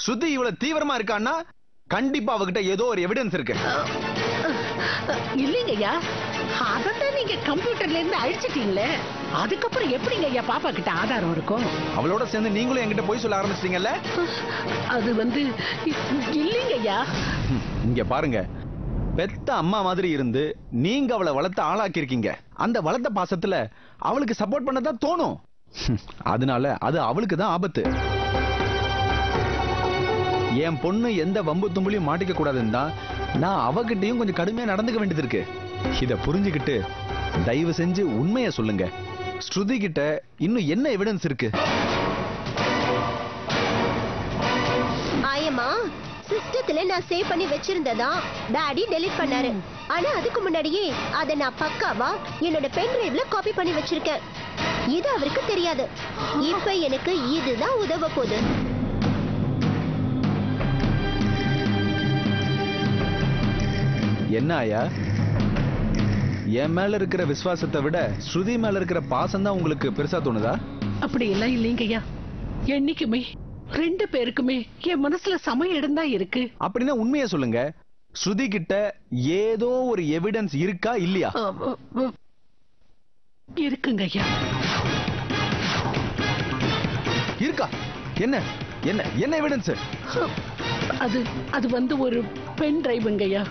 ஸ்ருதி இவ்வளவு தீவிரமா இருக்கான்னா கண்டிப்பா அவகிட்ட ஏதோ ஒரு எவிடன்ஸ் இருக்கு. இல்லைங்க ஐயா, அதான் நீங்க கம்ப்யூட்டர்ல இருந்து அழிச்சிட்டீங்களே, அதுக்கப்புறம் எப்படிங்க ஐயா பாப்பா கிட்ட ஆதாரம் இருக்கும்? அவளோட சேர்ந்து நீங்களும் என்கிட்ட போய் சொல்ல ஆரம்பிச்சிட்டீங்கல்ல. அது இல்லைங்க ஐயா. இங்க பாருங்க, பெத்த அம்மா மாதிரி இருந்து நீங்க அவளை வளர்த்து ஆளாக்கி இருக்கீங்க. அந்த வளர்த்த பாசத்துல அவளுக்கு சப்போர்ட் பண்ணதான் தோணும். அதனால அது அவளுக்கு தான் ஆபத்து. என் பொண்ணு எந்த வம்பு தும்புலையும் மாட்டிக்க கூடாதுன்னு தான் நான் அவகிட்டையும் கொஞ்சம் கடுமையா நடந்துக்க வேண்டியது இருக்கு. இத புரிஞ்சுக்கிட்டு தயவு செஞ்சு உண்மையை சொல்லுங்க. ஸ்ருதி கிட்ட இன்னும் என்ன எவிடன்ஸ் இருக்கு? ஆயமா, சிஸ்டத்துல நான் சேவ் பண்ணி வச்சிருந்ததா டாடி டெலீட் பண்ணாரு. ஆனா அதுக்கு முன்னாடியே அத நான் பக்காவா என்னோட பென் டிரைவ்ல காப்பி பண்ணி வச்சிருக்கேன். இது அவருக்கு தெரியாது. இப்ப எனக்கு இதுதான் உதவ போகுது. என்ன ஆயா, என் மேல இருக்கிற விசுவாசத்தை விட ஸ்ருதி மேல இருக்கிற பாசம் தான் உங்களுக்கு பெருசா தோணுதா? அப்படி எல்லாம் இல்லைங்க ஐயா. என்னைக்குமே ரெண்டு பேருக்குமே என் மனசுல சம இடம் தான் இருக்கு. அப்படின்னா உண்மையை சொல்லுங்க. ஸ்ருதி கிட்ட ஏதோ ஒரு எவிடன்ஸ் இருக்கா இல்லையா? இருக்குங்க ஐயா. இருக்கா? என்ன என்ன என்ன எவிடன்ஸ்? அது ஒரு பென் டிரைவுங்க ஐயா.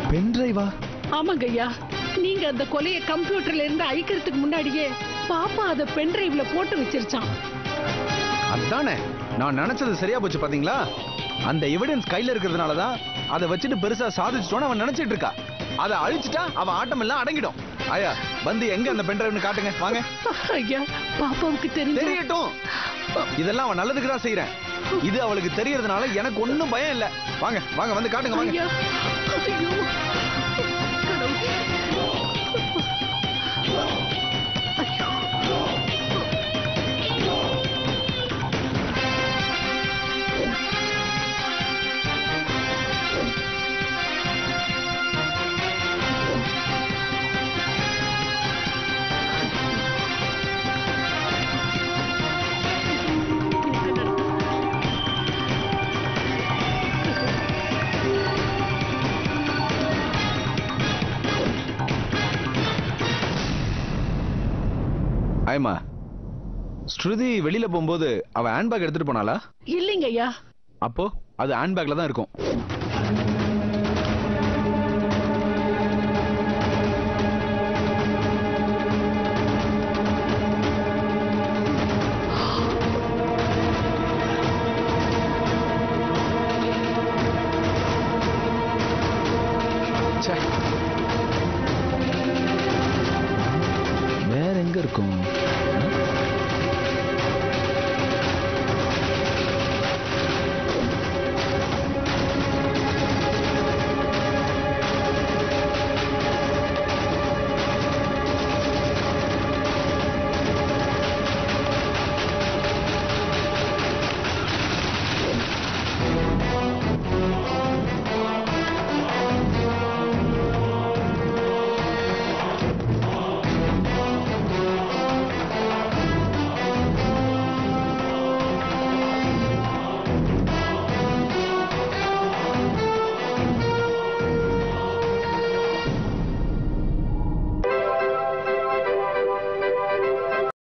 பென் டிரைவா? ஆமாங்க ஐயா. நீங்க அந்த கொலையை கம்ப்யூட்டர்ல இருந்து அழிக்கிறதுக்கு முன்னாடியே பாப்பா அத பென் டிரைவ்ல போட்டு வச்சிருச்சான். அதானே நான் நினைச்சது சரியா போச்சு பாத்தீங்களா? அந்த எவிடன்ஸ் கையில இருக்கிறதுனாலதான் அதை வச்சுட்டு பெருசா சாதிச்சிட்டோன்னு அவன் நினைச்சிட்டு இருக்கா. அதை அழிச்சிட்டா அவன் ஆட்டம் எல்லாம் அடங்கிடும். ஆயா, வந்து எங்க அந்த பென் டிரைவ்னு காட்டுங்க. வாங்க ஐயா. பாப்பாவுக்கு தெரியட்டும். இதெல்லாம் அவன் நல்லதுக்கு தான் செய்யறேன். இது அவளுக்கு தெரியறதுனால எனக்கு ஒன்னும் பயம் இல்ல. வாங்க வாங்க, வந்து காட்டுங்க. வாங்க. ஆயமா, ஸ்ருதி வெளியில போகும்போது அவ ஹேண்ட்பேக் எடுத்துட்டு போனாளா? இல்லைங்க ஐயா. அப்போ அது ஹேண்ட்பேக்ல தான் இருக்கும்.